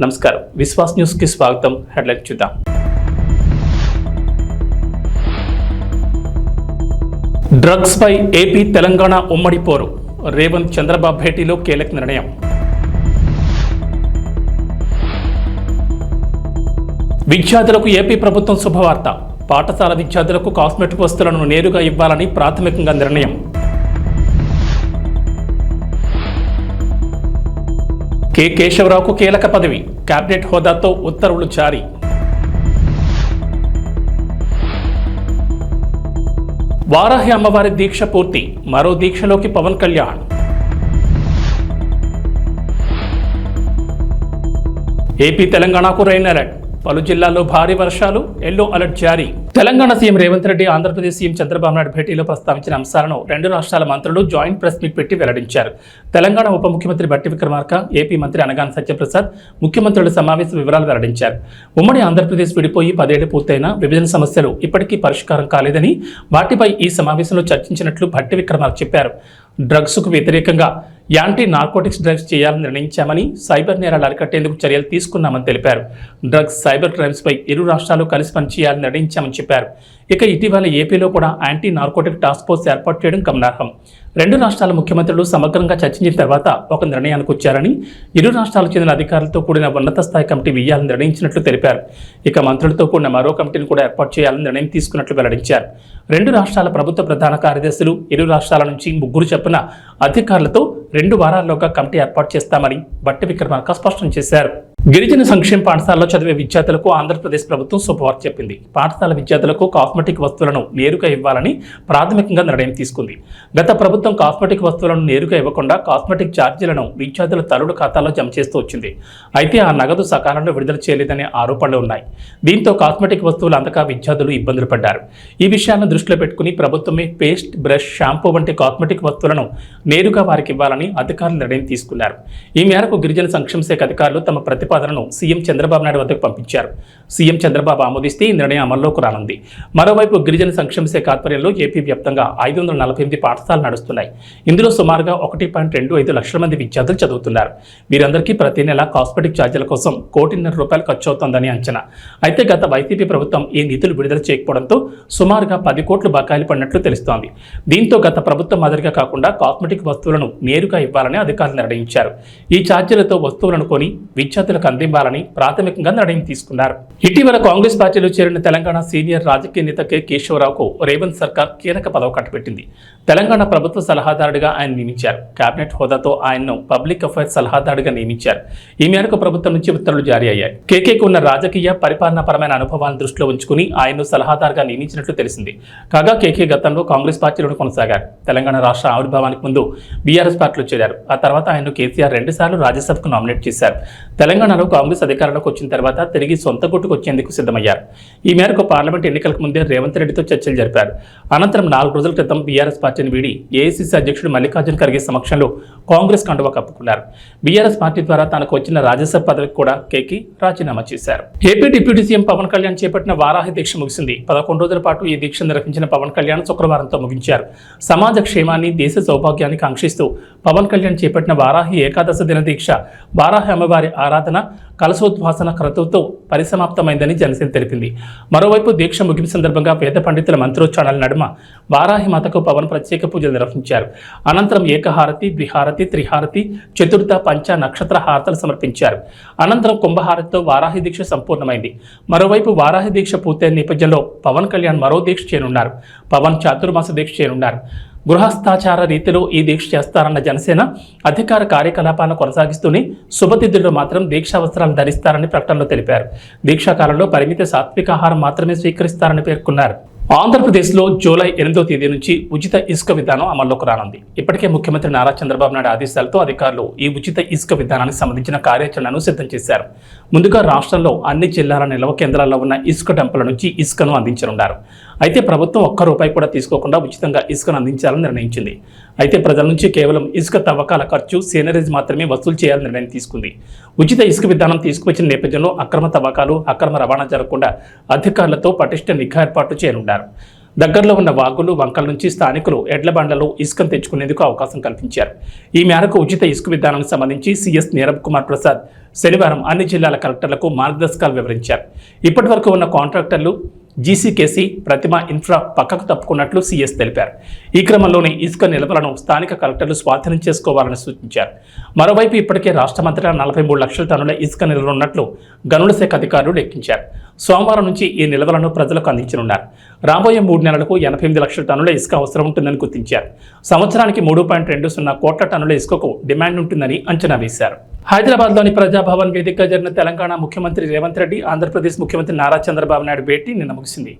నమస్కారం, విశ్వాస్ న్యూస్ కి స్వాగతం. హెడ్లైన్ చూద్దాం. డ్రగ్స్ పై ఏపీ తెలంగాణ ఉమ్మడి పోరు. రేవంత్ చంద్రబాబు భేటీలో కీలక నిర్ణయం. విద్యార్థులకు ఏపీ ప్రభుత్వం శుభవార్త. పాఠశాల విద్యార్థులకు కాస్మెటిక్ వస్తువులను నేరుగా ఇవ్వాలని ప్రాథమికంగా నిర్ణయం. కె కేశవరావుకు కీలక పదవి. కేబినెట్ హోదాతో ఉత్తర్వులు జారీ. వారాహి అమ్మవారి దీక్ష పూర్తి. మరో దీక్షలోకి పవన్ కళ్యాణ్. ఏపీ తెలంగాణకు రెయిన్ అలర్ట్. పలు జిల్లాల్లో భారీ వర్షాలు, ఎల్లో అలర్ట్ జారీ. తెలంగాణ సీఎం రేవంత్ రెడ్డి ఆంధ్రప్రదేశ్ సీఎం చంద్రబాబు నాయుడు భేటీలో ప్రస్తావించిన అంశాలను రెండు రాష్ట్రాల మంత్రులు జాయింట్ ప్రెస్ మీట్ పెట్టి వెల్లడించారు. తెలంగాణ ఉప ముఖ్యమంత్రి బట్టి విక్రమార్క, ఏపీ మంత్రి అనగాని సత్యప్రసాద్ ముఖ్యమంత్రుల సమావేశ వివరాలు వెల్లడించారు. ఉమ్మడి ఆంధ్రప్రదేశ్ విడిపోయి 10 ఏళ్లు పూర్తయినా విభజన సమస్యలు ఇప్పటికీ పరిష్కారం కాలేదని, వాటిపై ఈ సమావేశంలో చర్చించినట్లు బట్టి విక్రమార్క చెప్పారు. డ్రగ్స్కు వ్యతిరేకంగా యాంటీ నార్కోటిక్స్ డ్రైవ్స్ చేయాలని నిర్ణయించామని, సైబర్ నేరాలు అరికట్టేందుకు చర్యలు తీసుకున్నామని తెలిపారు. డ్రగ్స్, సైబర్ క్రైమ్స్పై ఇరు రాష్ట్రాలు కలిసి పనిచేయాలని నిర్ణయించామని చెప్పారు. ఇక ఇటీవల ఏపీలో కూడా యాంటీ నార్కోటిక్ టాస్క్ ఫోర్స్ ఏర్పాటు చేయడం గమనార్హం. రెండు రాష్ట్రాల ముఖ్యమంత్రులు సమగ్రంగా చర్చించిన తర్వాత ఒక నిర్ణయానికి వచ్చారని, ఇరు రాష్ట్రాలకు చెందిన అధికారులతో కూడిన ఉన్నత స్థాయి కమిటీ వేయాలని నిర్ణయించినట్లు తెలిపారు. ఇక మంత్రులతో కూడిన మరో కమిటీని కూడా ఏర్పాటు చేయాలని నిర్ణయం తీసుకున్నట్లు వెల్లడించారు. రెండు రాష్ట్రాల ప్రభుత్వ ప్రధాన కార్యదర్శులు, ఇరు రాష్ట్రాల నుంచి 3 చొప్పున అధికారులతో 2 వారాల్లోగా కమిటీ ఏర్పాటు చేస్తామని బట్టి విక్రమార్క స్పష్టం చేశారు. గిరిజన సంక్షేమ పాఠశాలలో చదివే విద్యార్థులకు ఆంధ్రప్రదేశ్ ప్రభుత్వం శుభవార్త చెప్పింది. పాఠశాల విద్యార్థులకు కాస్మెటిక్ వస్తువులను నేరుగా ఇవ్వాలని ప్రాథమికంగా నిర్ణయం తీసుకుంది. గత ప్రభుత్వం కాస్మెటిక్ వస్తువులను నేరుగా ఇవ్వకుండా కాస్మెటిక్ ఛార్జీలను విద్యార్థుల తల్లుల ఖాతాలో జమ చేస్తూ వచ్చింది. అయితే ఆ నగదు సకాలంలో విడుదల చేయలేదనే ఆరోపణలు ఉన్నాయి. దీంతో కాస్మెటిక్ వస్తువులు అందక విద్యార్థులు ఇబ్బందులు పడ్డారు. ఈ విషయాలను దృష్టిలో పెట్టుకుని ప్రభుత్వమే పేస్ట్, బ్రష్, షాంపూ వంటి కాస్మెటిక్ వస్తువులను నేరుగా వారికి ఇవ్వాలని అధికారులు నిర్ణయం తీసుకున్నారు. ఈ మేరకు గిరిజన సంక్షేమ శాఖ అధికారులు తమ ప్రతిపాదనను సీఎం చంద్రబాబు నాయుడు వద్దకు పంపించారు. సీఎం చంద్రబాబు ఆమోదిస్తే ఈ నిర్ణయం అమల్లోకి రానుంది. మరోవైపు గిరిజన సంక్షేమ శాఖ ఆధ్వర్యంలో ఏపీ వ్యాప్తంగా 548 పాఠశాలలు నడుస్తున్నాయి. ఇందులో సుమారుగా 1.25 లక్షల మంది విద్యార్థులు చదువుతున్నారు. వీరందరికీ ప్రతి నెల కాస్మెటిక్ ఛార్జీల కోసం ₹1.5 ఖర్చు అవుతోందని అంచనా. అయితే గత వైసీపీ ప్రభుత్వం ఈ నిధులు విడుదల చేయకపోవడంతో సుమారుగా 10 కోట్లు బకాయిలు పడినట్లు తెలుస్తోంది. దీంతో గత ప్రభుత్వం మాదిరిగా కాకుండా కాస్మెటిక్ వస్తువులను నేరుగా ఇవ్వాలని అధికారులు నిర్ణయించారు. ఈ ఛార్జీలతో వస్తువులను కొని విద్యార్థులకు అందివ్వాలని ప్రాథమికంగా నిర్ణయం తీసుకున్నారు. ఇటీవల కాంగ్రెస్ పార్టీలో చేరిన తెలంగాణ సీనియర్ రాజకీయ నేత కె కేశవరావుకు రేవంత్ సర్కార్ కీలక పదవి కట్టబెట్టింది. తెలంగాణ ప్రభుత్వ సలహాదారుడిగా ఆయన నియమించారు. కేబినెట్ హోదాతో ఆయన్ను పబ్లిక్ అఫైర్స్ సలహాదారుడిగా నియమించారు. ఈ మేరకు ప్రభుత్వం నుంచి ఉత్తర్వులు జారీ అయ్యాయి. కేకేకు ఉన్న రాజకీయ, పరిపాలనాపరమైన అనుభవాలను దృష్టిలో ఉంచుకుని ఆయన్ను సలహాదారుగా నియమించినట్లు తెలిసింది. కాగా కేకే గతంలో కాంగ్రెస్ పార్టీలోనే కొనసాగారు. తెలంగాణ రాష్ట్ర ఆవిర్భావానికి ముందు బీఆర్ఎస్ పార్టీలో చేరారు. ఆ తర్వాత ఆయన్ను కేసీఆర్ 2 సార్లు రాజ్యసభకు నామినేట్ చేశారు. తెలంగాణలో కాంగ్రెస్ అధికారంలోకి వచ్చిన తర్వాత తిరిగి సొంత గుట్టుకు వచ్చేందుకు సిద్ధమయ్యారు. ఈ మేరకు పార్లమెంట్ ఎన్నికలకు ముందే రేవంత్ రెడ్డితో చర్చలు జరిపారు. అనంతరం 4 రోజుల క్రితం బీఆర్ఎస్ పార్టీని వీడి ఏఐసీసీ అధ్యక్షుడు మల్లికార్జున ఖర్గే సమక్షంలో కాంగ్రెస్ కండువా కప్పుకున్నారు. బీఆర్ఎస్ పార్టీ ద్వారా తనకు వచ్చిన రాజ్యసభ పదవికి కూడా కేకి రాజీనామా చేశారు. AP deputy CM Pawan Kalyan చేపట్టిన వారాహి దీక్ష ముగిసింది. 11 రోజుల పాటు ఈ దీక్ష నిర్వహించిన పవన్ కళ్యాణ్ శుక్రవారంతో ముగించారు. సమాజ క్షేమాన్ని, దేశ సౌభాగ్యాన్ని కాంక్షిస్తూ పవన్ కళ్యాణ్ చేపట్టిన వారాహి ఏకాదశి దిన దీక్ష వారాహి అమ్మవారి ఆరాధన, కలశోద్వాసన క్రతువుతో పరిసమాప్తమైందని జనసేన తెలిపింది. మరోవైపు దీక్ష ముగింపు సందర్భంగా వేద పండితుల మంత్రోచ్చారణల నడుమ వారాహి మాతకు పవన్ ప్రత్యేక పూజలు నిర్వహించారు. అనంతరం ఏకహారతి, ద్విహారతి, త్రిహారతి, చతుర్థ, పంచ, నక్షత్ర హారతలు సమర్పించారు. అనంతరం కుంభహారతితో వారాహి దీక్ష సంపూర్ణమైంది. మరోవైపు వారాహి దీక్ష పూర్తయిన నేపథ్యంలో పవన్ కళ్యాణ్ మరో దీక్ష చేయనున్నారు. పవన్ చాతుర్మాస దీక్ష చేయనున్నారు. గృహస్థాచార రీతిలో ఈ దీక్ష చేస్తారన్న జనసేన అధికార కార్యకలాపాలను కొనసాగిస్తూనే శుభతిథుల్లో మాత్రం దీక్షా వస్త్రాలు ధరిస్తారని ప్రకటనలో తెలిపారు. దీక్షాకాలంలో పరిమిత సాత్వికాహారం మాత్రమే స్వీకరిస్తారని పేర్కొన్నారు. ఆంధ్రప్రదేశ్లో జూలై 8వ తేదీ నుంచి ఉచిత ఇసుక విధానం అమల్లోకి రానుంది. ఇప్పటికే ముఖ్యమంత్రి నారా చంద్రబాబు నాయుడు ఆదేశాలతో అధికారులు ఈ ఉచిత ఇసుక విధానానికి సంబంధించిన కార్యాచరణను సిద్ధం చేశారు. ముందుగా రాష్ట్రంలో అన్ని జిల్లాల నిల్వ కేంద్రాల్లో ఉన్న ఇసుక డంపుల నుంచి ఇసుకను అందించనున్నారు. అయితే ప్రభుత్వం ₹1 కూడా తీసుకోకుండా ఉచితంగా ఇసుకను అందించాలని నిర్ణయించింది. అయితే ప్రజల నుంచి కేవలం ఇసుక తవ్వకాల ఖర్చు, సీనరీస్ మాత్రమే వసూలు చేయాలని నిర్ణయం తీసుకుంది. ఉచిత ఇసుక విధానం తీసుకువచ్చిన నేపథ్యంలో అక్రమ తవ్వకాలు, అక్రమ రవాణా జరగకుండా అధికారులతో పటిష్ట నిఘా ఏర్పాట్లు చేయనున్నారు. దగ్గరలో ఉన్న వాగులు వంకల నుంచి స్థానికులు ఎడ్ల బండ్లలో ఇసుకను తెచ్చుకునేందుకు అవకాశం కల్పించారు. ఈ మేరకు ఉచిత ఇసుక విధానానికి సంబంధించి సీఎస్ నీరబ్ కుమార్ ప్రసాద్ శనివారం అన్ని జిల్లాల కలెక్టర్లకు మార్గదర్శకాలు వివరించారు. ఇప్పటి వరకు ఉన్న కాంట్రాక్టర్లు జీసీకేసీ, ప్రతిమ ఇన్ఫ్రా పక్కకు తప్పుకున్నట్లు సీఎస్ తెలిపారు. ఈ క్రమంలోనే ఇసుక నిల్వలను స్థానిక కలెక్టర్లు స్వాధీనం చేసుకోవాలని సూచించారు. మరోవైపు ఇప్పటికే రాష్ట్రమంతటా 43 లక్షల టన్నుల ఇసుక నిల్వలున్నట్లు గనుల శాఖ అధికారులు లెక్కించారు. సోమవారం నుంచి ఈ నిల్వలను ప్రజలకు అందించనున్నారు. రాబోయే 3 నెలలకు 88 లక్షల టన్నుల ఇసుక అవసరం ఉంటుందని గుర్తించారు. సంవత్సరానికి 3.20 కోట్ల టన్నుల ఇసుకకు డిమాండ్ ఉంటుందని అంచనా వేశారు. హైదరాబాద్లోని ప్రజాభవన్ వేదికగా జరిగిన తెలంగాణ ముఖ్యమంత్రి రేవంత్ రెడ్డి, ఆంధ్రప్రదేశ్ ముఖ్యమంత్రి నారా చంద్రబాబు నాయుడు భేటీ నిన్న ముగిసింది.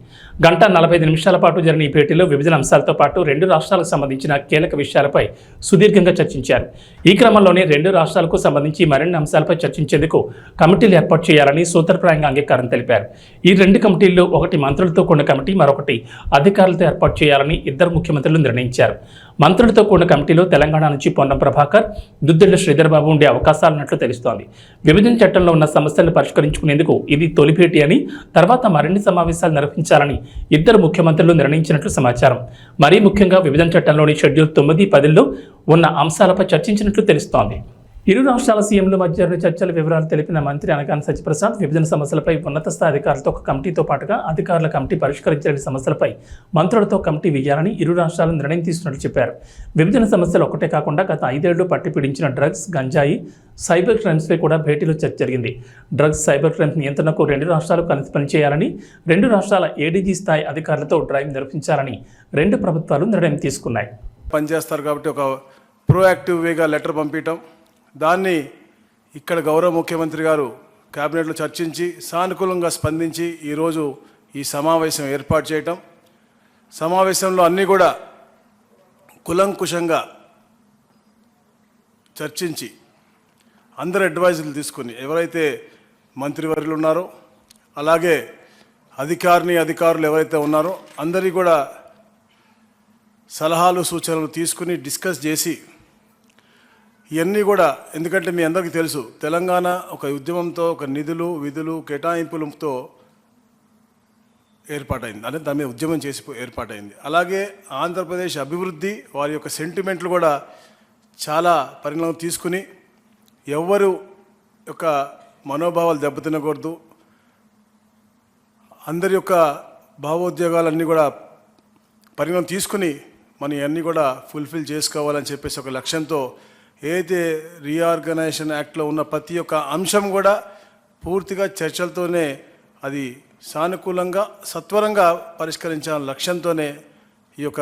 1:45 నిమిషాల పాటు జరిగిన ఈ భేటీలో విభజన అంశాలతో పాటు 2 రాష్ట్రాలకు సంబంధించిన కీలక విషయాలపై సుదీర్ఘంగా చర్చించారు. ఈ క్రమంలోనే 2 రాష్ట్రాలకు సంబంధించి మరిన్ని అంశాలపై చర్చించేందుకు కమిటీలు ఏర్పాటు చేయాలని సూత్రప్రాయంగా అంగీకారం తెలిపారు. ఈ 2 కమిటీల్లో ఒకటి మంత్రులతో కూడిన కమిటీ, మరొకటి అధికారులతో ఏర్పాటు చేయాలని ఇద్దరు ముఖ్యమంత్రులు నిర్ణయించారు. మంత్రులతో కూడిన కమిటీలో తెలంగాణ నుంచి పొన్నం ప్రభాకర్, దుద్దిళ్ల శ్రీధర్బాబు ఉండే అవకాశాలున్నట్లు తెలుస్తోంది. విభజన చట్టంలో ఉన్న సమస్యలను పరిష్కరించుకునేందుకు ఇది తొలి భేటీ అని, తర్వాత మరిన్ని సమావేశాలు నిర్వహించాలని ఇద్దరు ముఖ్యమంత్రులు నిర్ణయించినట్లు సమాచారం. మరీ ముఖ్యంగా విభజన చట్టంలోని షెడ్యూల్ 9, 10లో ఉన్న అంశాలపై చర్చించినట్లు తెలుస్తోంది. ఇరు రాష్ట్రాల సీఎంల మధ్య జరిగిన చర్చల వివరాలు తెలిపిన మంత్రి అనగాని సత్యప్రసాద్, విభజన సమస్యలపై ఉన్నత స్థాయి అధికారులతో ఒక కమిటీతో పాటుగా అధికారుల కమిటీ పరిష్కరించలేని సమస్యలపై మంత్రులతో కమిటీ వేయాలని ఇరు రాష్ట్రాలు నిర్ణయం తీసుకున్నట్లు చెప్పారు. విభజన సమస్యలు ఒక్కటే కాకుండా గత 5 ఏళ్లు పట్టి పీడించిన డ్రగ్స్, గంజాయి, సైబర్ క్రైమ్స్పై కూడా భేటీలో చర్చ జరిగింది. డ్రగ్స్, సైబర్ క్రైమ్స్ నియంత్రణకు 2 రాష్ట్రాలు కలిసి పనిచేయాలని, 2 రాష్ట్రాల ఏడీజీ స్థాయి అధికారులతో డ్రైవ్ నిర్వహించాలని 2 ప్రభుత్వాలు నిర్ణయం తీసుకున్నాయి. పనిచేస్తారు కాబట్టి ఒక ప్రోయాక్టివ్ వేగా లెటర్ పంపించడం, దాన్ని ఇక్కడ గౌరవ ముఖ్యమంత్రి గారు కేబినెట్లో చర్చించి సానుకూలంగా స్పందించి ఈరోజు ఈ సమావేశం ఏర్పాటు చేయటం, సమావేశంలో అన్నీ కూడా కులంకుశంగా చర్చించి అందరు అడ్వైజులు తీసుకుని ఎవరైతే మంత్రివర్యులు ఉన్నారో అలాగే అధికారులు ఎవరైతే ఉన్నారో అందరి కూడా సలహాలు సూచనలు తీసుకుని డిస్కస్ చేసి ఇవన్నీ కూడా, ఎందుకంటే మీ అందరికీ తెలుసు తెలంగాణ ఒక ఉద్యమంతో, ఒక నిధులు విధులు కేటాయింపులతో ఏర్పాటైంది, అంటే దాని మీద ఉద్యమం చేసి ఏర్పాటైంది. అలాగే ఆంధ్రప్రదేశ్ అభివృద్ధి, వారి యొక్క సెంటిమెంట్లు కూడా చాలా పరిణామం తీసుకుని ఎవరు యొక్క మనోభావాలు దెబ్బతినకూడదు, అందరి యొక్క భావోద్వేగాలన్నీ కూడా పరిణామం తీసుకుని మనం ఇవన్నీ కూడా ఫుల్ఫిల్ చేసుకోవాలని చెప్పేసి ఒక లక్ష్యంతో ఏదైతే రీఆర్గనైజేషన్ యాక్ట్లో ఉన్న ప్రతి ఒక్క అంశం కూడా పూర్తిగా చర్చలతోనే అది సానుకూలంగా సత్వరంగా పరిష్కరించాలనే లక్ష్యంతోనే ఈ యొక్క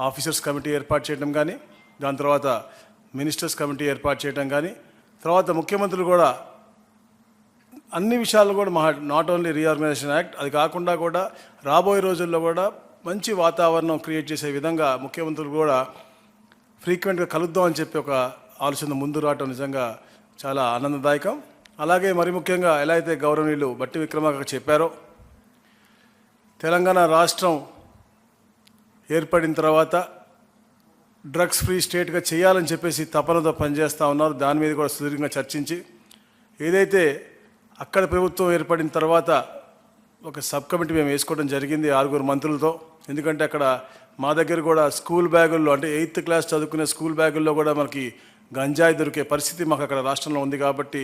ఆఫీసర్స్ కమిటీ ఏర్పాటు చేయడం కానీ, దాని తర్వాత మినిస్టర్స్ కమిటీ ఏర్పాటు చేయడం కానీ, తర్వాత ముఖ్యమంత్రులు కూడా అన్ని విషయాలు కూడా నాట్ ఓన్లీ రీఆర్గనైజేషన్ యాక్ట్, అది కాకుండా కూడా రాబోయే రోజుల్లో కూడా మంచి వాతావరణం క్రియేట్ చేసే విధంగా ముఖ్యమంత్రులు కూడా ఫ్రీక్వెంట్గా కలుద్దామని చెప్పి ఒక ఆలోచన ముందు రావటం నిజంగా చాలా ఆనందదాయకం. అలాగే మరి ముఖ్యంగా ఎలా అయితే గౌరవనీయులు బట్టి విక్రమార్క చెప్పారో, తెలంగాణ రాష్ట్రం ఏర్పడిన తర్వాత డ్రగ్స్ ఫ్రీ స్టేట్గా చేయాలని చెప్పేసి తపనతో పనిచేస్తూ ఉన్నారు. దాని మీద కూడా సుదీర్ఘంగా చర్చించి ఏదైతే అక్కడ ప్రభుత్వం ఏర్పడిన తర్వాత ఒక సబ్ కమిటీ మేము వేసుకోవడం జరిగింది 6 మంత్రులతో. ఎందుకంటే అక్కడ మా దగ్గర కూడా స్కూల్ బ్యాగుల్లో, అంటే 8th క్లాస్ చదువుకునే స్కూల్ బ్యాగుల్లో కూడా మనకి గంజాయి దొరికే పరిస్థితి మాకు అక్కడ రాష్ట్రంలో ఉంది. కాబట్టి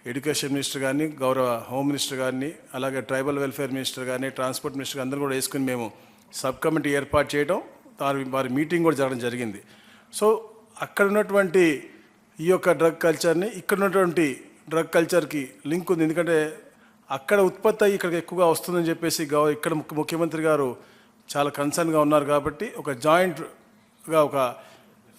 ఎడ్యుకేషన్ మినిస్టర్ కానీ, గౌరవ హోమ్ మినిస్టర్ కానీ, అలాగే ట్రైబల్ వెల్ఫేర్ మినిస్టర్ కానీ, ట్రాన్స్పోర్ట్ మినిస్టర్ అందరూ కూడా వేసుకుని మేము సబ్ కమిటీ ఏర్పాటు చేయడం, వారి మీటింగ్ కూడా జరగడం జరిగింది. సో అక్కడ ఉన్నటువంటి ఈ యొక్క డ్రగ్ కల్చర్ని ఇక్కడ ఉన్నటువంటి డ్రగ్ కల్చర్కి లింక్ ఉంది. ఎందుకంటే అక్కడ ఉత్పత్తి అయ్యి ఇక్కడికి ఎక్కువగా వస్తుందని చెప్పేసి ఇక్కడ ముఖ్యమంత్రి గారు చాలా కన్సర్న్గా ఉన్నారు. కాబట్టి ఒక జాయింట్గా ఒక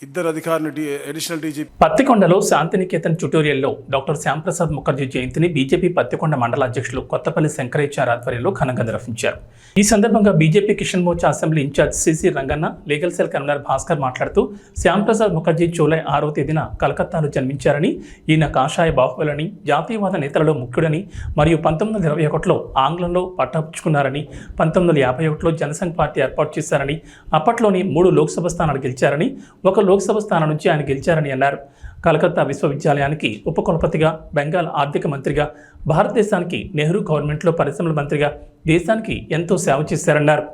ఇద్దరు అధికారులు అడిషనల్ డీజీపీ. పత్తికొండలో శాంతినికేతన్ ట్యుటోరియల్లో డాక్టర్ శ్యాంప్రసాద్ ముఖర్జీ జయంతిని బీజేపీ పత్తికొండ మండల అధ్యక్షులు కొత్తపల్లి శంకరేచార్ ఆధ్వర్యంలో ఘనంగా నిర్వహించారు. ఈ సందర్భంగా BJP Kisan Morcha assembly incharge CC Ranganna, legal cell convener Bhaskar మాట్లాడుతూ శ్యాంప్రసాద్ ముఖర్జీ జూలై 6వ తేదీన కలకత్తాలో జన్మించారని, ఈయన కాషాయ బాహుబలని, జాతీయవాద నేతలలో ముఖ్యుడని మరియు 1921లో ఆంగ్లంలో పట్టాపుచ్చుకున్నారని, 1951లో జనసంఘ్ పార్టీ ఏర్పాటు చేశారని, అప్పట్లోని 3 లోక్సభ స్థానాలు గెలిచారని, ఒక లోక్సభ స్థానం నుంచి ఆయన గెలిచారని అన్నారు. కలకత్తా విశ్వవిద్యాలయానికి ఉపకులపతిగా, బెంగాల్ ఆర్థిక మంత్రిగా, భారతదేశానికి నెహ్రూ గవర్నమెంట్లో పరిశ్రమల మంత్రిగా దేశానికి ఎంతో సేవ చేశారన్నారు.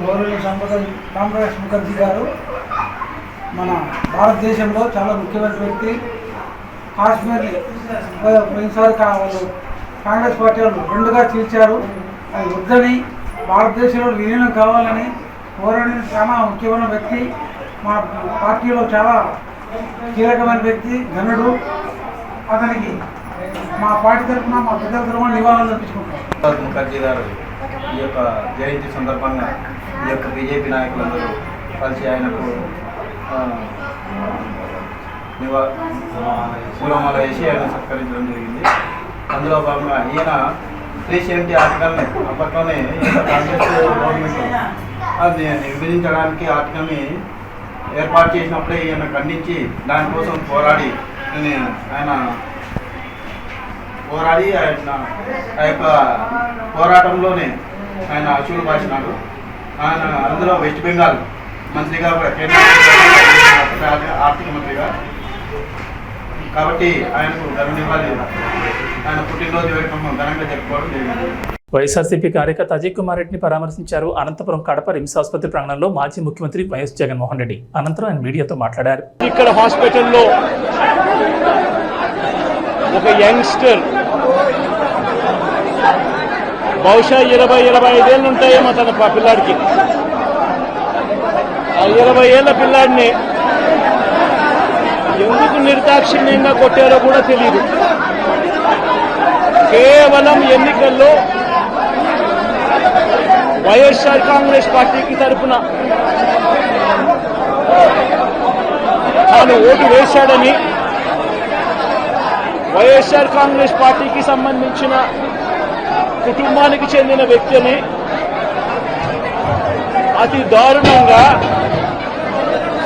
గౌరవనీయ సంపద కామరాజ్ ముఖర్జీ గారు మన భారతదేశంలో చాలా ముఖ్యమైన వ్యక్తి. కాశ్మీర్ని పోయినసారి వాళ్ళు కాంగ్రెస్ పార్టీ వాళ్ళు రెండుగా చీల్చారు. అది వద్దని భారతదేశంలో విలీనం కావాలని పోరాడిన చాలా ముఖ్యమైన వ్యక్తి. మా పార్టీలో చాలా కీలకమైన వ్యక్తి, ఘనుడు. అతనికి మా పార్టీ తరఫున మా పెద్దల తరఫున నివాళులు అర్పించుకుంటాం. ముఖర్జీ గారు ఈ యొక్క జయంతి సందర్భంగా ఈ యొక్క బీజేపీ నాయకులందరూ కలిసి ఆయనకు పూలమాల వేసి ఆయన సత్కరించడం జరిగింది. అందులో భాగంగా ఈయన 370 ఆర్టికల్ని అప్పట్లోనే కాంగ్రెస్ గవర్నమెంట్ అది విభజించడానికి ఆర్టికల్ని ఏర్పాటు చేసినప్పుడే ఈయన ఖండించి దానికోసం పోరాడి ఆయన ఆ యొక్క పోరాటంలోనే ఆయన అసూలు బాసినాడు. ఆయన అందులో వెస్ట్ బెంగాల్ మంత్రిగా కేంద్ర ఆర్థిక మంత్రిగా కాబట్టి ఆయనకు ఘననివ్వాలి. ఆయన పుట్టినరోజు వేడుకలను ఘనంగా జరుపుకోవడం జరిగింది. వైఎస్ఆర్సీపీ కార్యకర్త అజయ్ కుమార్ రెడ్డిని పరామర్శించారు. అనంతపురం కడప రిమ్స్ ఆసుపత్రి ప్రాంగణంలో మాజీ ముఖ్యమంత్రి వైఎస్ జగన్మోహన్ రెడ్డి. అనంతరం ఆయన మీడియాతో మాట్లాడారు. ఇక్కడ హాస్పిటల్లో ఒక యంగ్స్టర్ బహుశా 20-25 ఏళ్ళు ఉంటాయేమో తన పిల్లాడికి. ఆ 20 ఏళ్ల పిల్లాడిని ఎందుకు నిర్దాక్షిణ్యంగా కొట్టారో కూడా తెలియదు. కేవలం ఎన్నికల్లో వైఎస్ఆర్ కాంగ్రెస్ పార్టీకి తరఫున తాను ఓటు వేశాడని, వైఎస్ఆర్ కాంగ్రెస్ పార్టీకి సంబంధించిన కుటుంబానికి చెందిన వ్యక్తిని అతి దారుణంగా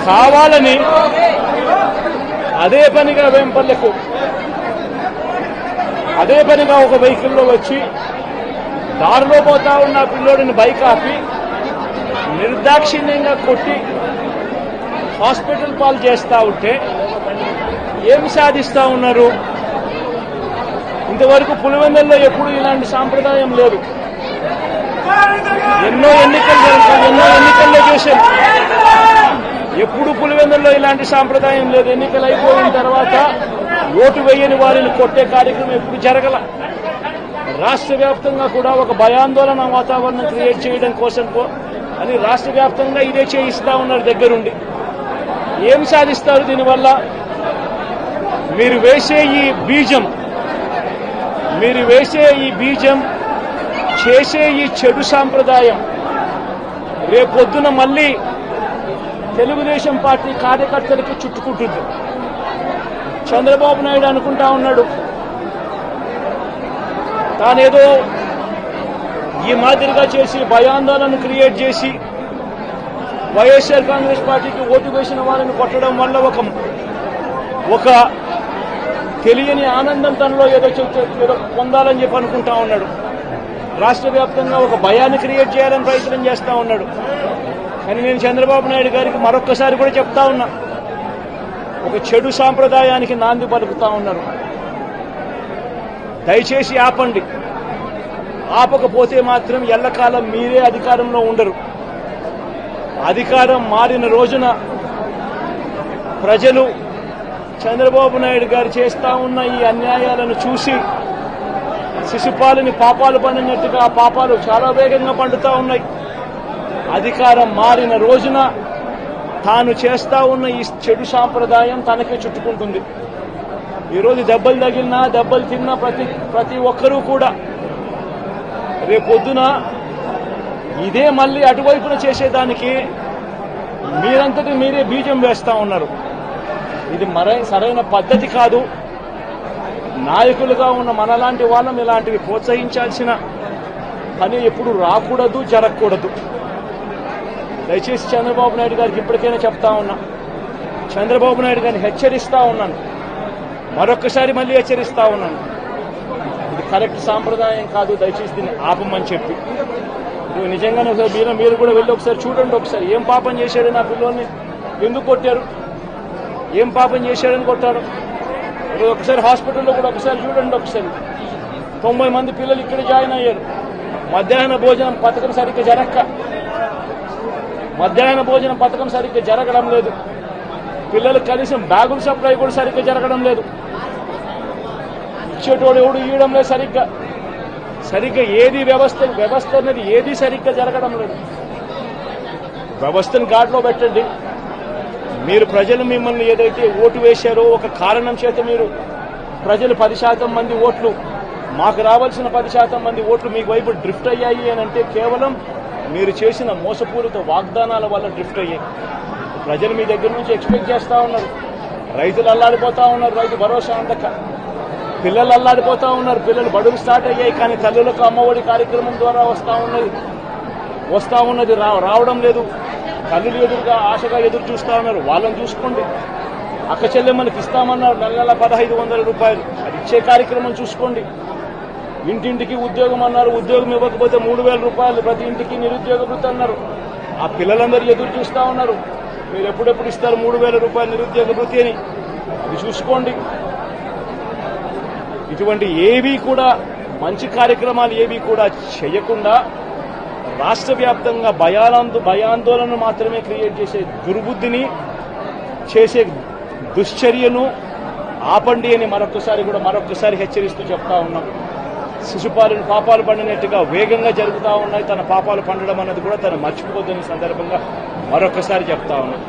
కావాలని అదే పనిగా వేంపల్లెకు అదే పనిగా ఒక వెహికల్లో వచ్చి దారిలో పోతా ఉన్న పిల్లోడిని బైక్ ఆపి నిర్దాక్షిణ్యంగా కొట్టి హాస్పిటల్ పాలు చేస్తా ఉంటే ఏమి సాధిస్తా ఉన్నారు? ఇంతవరకు పులివెందుల్లో ఎప్పుడు ఇలాంటి సాంప్రదాయం లేదు. ఎన్నో ఎన్నికల్లో చూశాం. ఎప్పుడు పులివెందుల్లో ఇలాంటి సాంప్రదాయం లేదు. ఎన్నికలు అయిపోయిన తర్వాత ఓటు వేయని వారిని కొట్టే కార్యక్రమం ఎప్పుడు జరగల. రాష్ట్ర వ్యాప్తంగా కూడా ఒక భయాందోళన వాతావరణం క్రియేట్ చేయడం కోసం అని రాష్ట్ర వ్యాప్తంగా ఇదే చేయిస్తా ఉన్నారు దగ్గరుండి. ఏం సాధిస్తారు దీనివల్ల? మీరు వేసే ఈ బీజం చేసే ఈ చెడు సాంప్రదాయం రేపొద్దున మళ్ళీ తెలుగుదేశం పార్టీ కార్యకర్తలకు చుట్టుకుంటుంది. చంద్రబాబు నాయుడు అనుకుంటా ఉన్నాడు తానేదో ఈ మాదిరిగా చేసి భయాందోళన క్రియేట్ చేసి వైఎస్ఆర్ కాంగ్రెస్ పార్టీకి ఓటు వేసిన వారిని కొట్టడం వల్ల ఒక తెలియని ఆనందం తనలో ఏదో పొందాలని చెప్పి అనుకుంటా ఉన్నాడు. రాష్ట్ర వ్యాప్తంగా ఒక భయాన్ని క్రియేట్ చేయాలని ప్రయత్నం చేస్తా ఉన్నాడు. కానీ నేను చంద్రబాబు నాయుడు గారికి మరొక్కసారి కూడా చెప్తా ఉన్నా, ఒక చెడు సాంప్రదాయానికి నాంది పలుకుతా ఉన్నారు. దయచేసి ఆపండి. ఆపకపోతే మాత్రం ఎల్లకాలం మీరే అధికారంలో ఉండరు. అధికారం మారిన రోజున ప్రజలు చంద్రబాబు నాయుడు గారు చేస్తా ఉన్న ఈ అన్యాయాలను చూసి శిశుపాలని పాపాలు పండినట్టుగా ఆ పాపాలు చాలా వేగంగా పండుతా ఉన్నాయి. అధికారం మారిన రోజున తాను చేస్తా ఉన్న ఈ చెడు సాంప్రదాయం తనకే చుట్టుకుంటుంది. ఈరోజు దెబ్బలు తగిలినా దెబ్బలు తిన్నా ప్రతి ఒక్కరూ కూడా రేపొద్దున ఇదే మళ్ళీ అటువైపున చేసేదానికి మీరంతటి మీరే బీజం వేస్తా ఉన్నారు. ఇది సరైన పద్ధతి కాదు. నాయకులుగా ఉన్న మనలాంటి వాళ్ళం ఇలాంటివి ప్రోత్సహించాల్సిన పని ఎప్పుడు రాకూడదు, జరగకూడదు. దయచేసి చంద్రబాబు నాయుడు గారికి ఇప్పటికైనా చెప్తా ఉన్నా, చంద్రబాబు నాయుడు గారిని హెచ్చరిస్తా ఉన్నాను, మరొక్కసారి మళ్ళీ హెచ్చరిస్తా ఉన్నాను. ఇది కరెక్ట్ సాంప్రదాయం కాదు, దయచేసి దీన్ని ఆపమని చెప్పి. నిజంగానే మీరు కూడా వెళ్ళి ఒకసారి చూడండి. ఒకసారి ఏం పాపం చేశాడు నా పిల్లల్ని, ఎందుకు కొట్టారు, ఏం పాపం చేశాడని కొట్టారు. ఈరోజు ఒకసారి హాస్పిటల్లో కూడా ఒకసారి చూడండి. ఒకసారి 90 మంది పిల్లలు ఇక్కడ జాయిన్ అయ్యారు. మధ్యాహ్న భోజనం పథకం సరిగ్గా జరక్క మధ్యాహ్న భోజన పథకం సరిగ్గా జరగడం లేదు. పిల్లలకు కనీసం బ్యాగుల సప్లై కూడా సరిగ్గా జరగడం లేదు. ఇచ్చేటోడు ఎవడు ఇవ్వడం లేదు సరిగ్గా ఏది వ్యవస్థ అనేది ఏది సరిగ్గా జరగడం లేదు. వ్యవస్థను గాడిలో పెట్టండి. మీరు ప్రజలు మిమ్మల్ని ఏదైతే ఓటు వేశారో ఒక కారణం చేత మీరు ప్రజలు 10% మంది ఓట్లు, మాకు రావాల్సిన 10% మంది ఓట్లు మీకు వైపు డ్రిఫ్ట్ అయ్యాయి అని అంటే కేవలం మీరు చేసిన మోసపూరిత వాగ్దానాల వల్ల డ్రిఫ్ట్ అయ్యాయి. ప్రజలు మీ దగ్గర నుంచి ఎక్స్పెక్ట్ చేస్తూ ఉన్నారు. రైతులు అల్లాడిపోతా ఉన్నారు, రైతు భరోసా అందక. పిల్లలు అల్లాడిపోతా ఉన్నారు, పిల్లలు బడులు స్టార్ట్ అయ్యాయి, కానీ తల్లులకు అమ్మఒడి కార్యక్రమం ద్వారా వస్తూ ఉన్నది రావడం లేదు. తల్లులు ఎదురుగా ఆశగా ఎదురు చూస్తూ ఉన్నారు. వాళ్ళని చూసుకోండి. అక్క చెల్లెమ్మలకి ఇస్తామన్నారు నెల 1500 రూపాయలు, అది ఇచ్చే కార్యక్రమం చూసుకోండి. ఇంటింటికి ఉద్యోగం అన్నారు, ఉద్యోగం ఇవ్వకపోతే 3000 రూపాయలు ప్రతి ఇంటికి నిరుద్యోగ వృత్తి అన్నారు. ఆ పిల్లలందరూ ఎదురు చూస్తూ ఉన్నారు, మీరు ఎప్పుడెప్పుడు ఇస్తారు 3000 రూపాయలు నిరుద్యోగ వృత్తి అని. అది చూసుకోండి. ఇటువంటి ఏవి కూడా మంచి కార్యక్రమాలు ఏవి కూడా చేయకుండా రాష్ట్ర వ్యాప్తంగా భయాందోళన మాత్రమే క్రియేట్ చేసే దుర్బుద్ధిని చేసే దుశ్చర్యను ఆపండి అని మరొకసారి హెచ్చరిస్తూ చెప్తా ఉన్నాం. శిశుపాలను పాపాలు పండినట్టుగా వేగంగా జరుగుతూ ఉన్నాయి. తన పాపాలు పండడం అన్నది కూడా తను మర్చిపోదని సందర్భంగా మరొకసారి చెప్తా ఉన్నాం.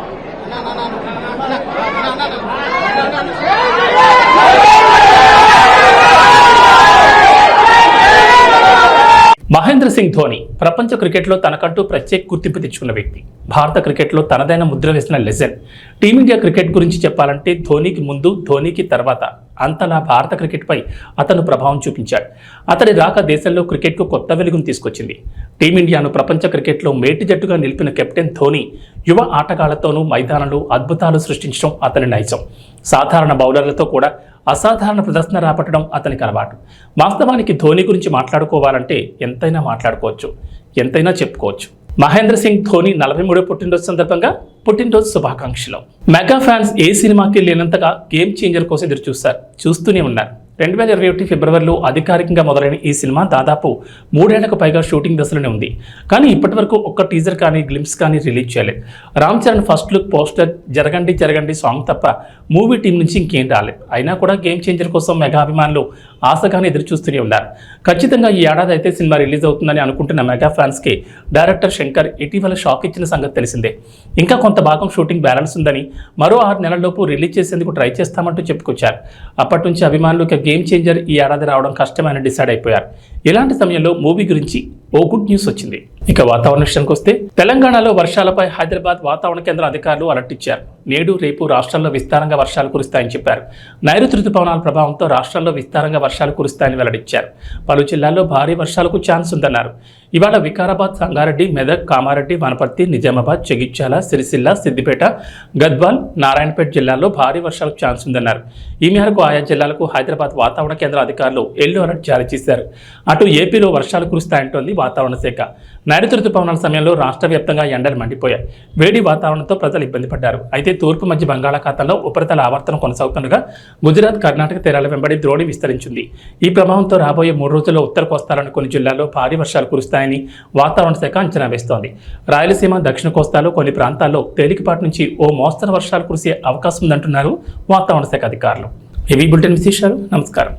మహేంద్ర సింగ్ ధోని ప్రపంచ క్రికెట్లో తనకంటూ ప్రత్యేక గుర్తింపు తెచ్చుకున్న వ్యక్తి. భారత క్రికెట్లో తనదైన ముద్ర వేసిన లెజెండ్. టీమిండియా క్రికెట్ గురించి చెప్పాలంటే ధోనికి ముందు, ధోనికి తర్వాత అంతలా భారత క్రికెట్పై అతను ప్రభావం చూపించాడు. అతడి రాక దేశంలో క్రికెట్కు కొత్త వెలుగును తీసుకొచ్చింది. టీమిండియాను ప్రపంచ క్రికెట్లో మేటి జట్టుగా నిలిపిన కెప్టెన్ ధోని యువ ఆటగాళ్లతోనూ మైదానంలో అద్భుతాలు సృష్టించడం అతని నైజం. సాధారణ బౌలర్లతో కూడా అసాధారణ ప్రదర్శన రాపట్టడం అతనికి అలవాటు. వాస్తవానికి ధోని గురించి మాట్లాడుకోవాలంటే ఎంతైనా మాట్లాడుకోవచ్చు, ఎంతైనా చెప్పుకోవచ్చు. మహేంద్ర సింగ్ ధోని 43వ పుట్టినరోజు సందర్భంగా పుట్టినరోజు శుభాకాంక్షలు. మెగా ఫ్యాన్స్ ఏ సినిమాకి లేనంతగా గేమ్ చేంజర్ కోసం ఎదురు చూస్తూనే ఉన్నారు. 2021 ఫిబ్రవరిలో అధికారికంగా మొదలైన ఈ సినిమా దాదాపు 3 ఏళ్లకు పైగా షూటింగ్ దశలోనే ఉంది. కానీ ఇప్పటి వరకు ఒక్క టీజర్ కానీ గ్లింప్స్ కానీ రిలీజ్ చేయలేదు. Ram Charan first look poster, జరగండి జరగండి సాంగ్ తప్ప మూవీ టీం నుంచి ఇంకేం రాలేదు. అయినా కూడా గేమ్ చేంజర్ కోసం మెగా అభిమానులు ఆశగానే ఎదురు చూస్తూనే ఉన్నారు. ఖచ్చితంగా ఈ ఏడాది అయితే సినిమా రిలీజ్ అవుతుందని అనుకుంటున్న మెగా ఫ్యాన్స్కి డైరెక్టర్ శంకర్ ఇటీవల షాక్ ఇచ్చిన సంగతి తెలిసిందే. ఇంకా కొంత భాగం షూటింగ్ బ్యాలెన్స్ ఉందని, మరో 6 నెలల్లోపు రిలీజ్ చేసేందుకు ట్రై చేస్తామంటూ చెప్పుకొచ్చారు. అప్పటి నుంచి అభిమానులు గేమ్ చేంజర్ ఈ ఏడాది రావడం కష్టమని డిసైడ్ అయిపోయారు. ఇలాంటి సమయంలో మూవీ గురించి ఓ గుడ్ న్యూస్ వచ్చింది. ఇక వాతావరణ విషయానికి వస్తే తెలంగాణలో వర్షాలపై హైదరాబాద్ వాతావరణ కేంద్ర అధికారులు అలర్ట్ ఇచ్చారు. నేడు రేపు రాష్ట్రంలో విస్తారంగా వర్షాలు కురుస్తాయని చెప్పారు. నైరుతి రుతుపవనాల ప్రభావంతో రాష్ట్రంలో విస్తారంగా వర్షాలు కురుస్తాయని వెల్లడించారు. పలు జిల్లాల్లో భారీ వర్షాలకు ఛాన్స్ ఉందన్నారు. ఇవాళ వికారాబాద్, సంగారెడ్డి, మెదక్, కామారెడ్డి, వనపర్తి, నిజామాబాద్, జగిత్యాల, సిరిసిల్ల, సిద్దిపేట, గద్వాల్, నారాయణపేట జిల్లాల్లో భారీ వర్షాలకు ఛాన్స్ ఉందన్నారు. ఈ మేరకు ఆయా జిల్లాలకు హైదరాబాద్ వాతావరణ కేంద్ర అధికారులు ఎల్లో అలర్ట్ జారీ చేశారు. అటు ఏపీలో వర్షాలు కురుస్తాయంటోంది వాతావరణ శాఖ. నైరుతి రుతుపవనాల సమయంలో రాష్ట్ర వ్యాప్తంగా ఎండలు మండిపోయాయి. వేడి వాతావరణంతో ప్రజలు ఇబ్బంది పడ్డారు. అయితే తూర్పు మధ్య బంగాళాఖాతంలో ఉపరితల ఆవర్తనం కొనసాగుతుండగా గుజరాత్, కర్ణాటక తీరాల వెంబడి ద్రోణి విస్తరించింది. ఈ ప్రభావంతో రాబోయే 3 రోజుల్లో ఉత్తర కోస్తాలోని కొన్ని జిల్లాల్లో భారీ వర్షాలు కురుస్తాయని వాతావరణ శాఖ అంచనా వేస్తోంది. రాయలసీమ, దక్షిణ కోస్తాలో కొన్ని ప్రాంతాల్లో తేలికపాటి నుంచి ఓ మోస్తరు వర్షాలు కురిసే అవకాశం ఉందంటున్నారు వాతావరణ శాఖ అధికారులు. ఇవి బులెటిన్ విశేషాలు. నమస్కారం.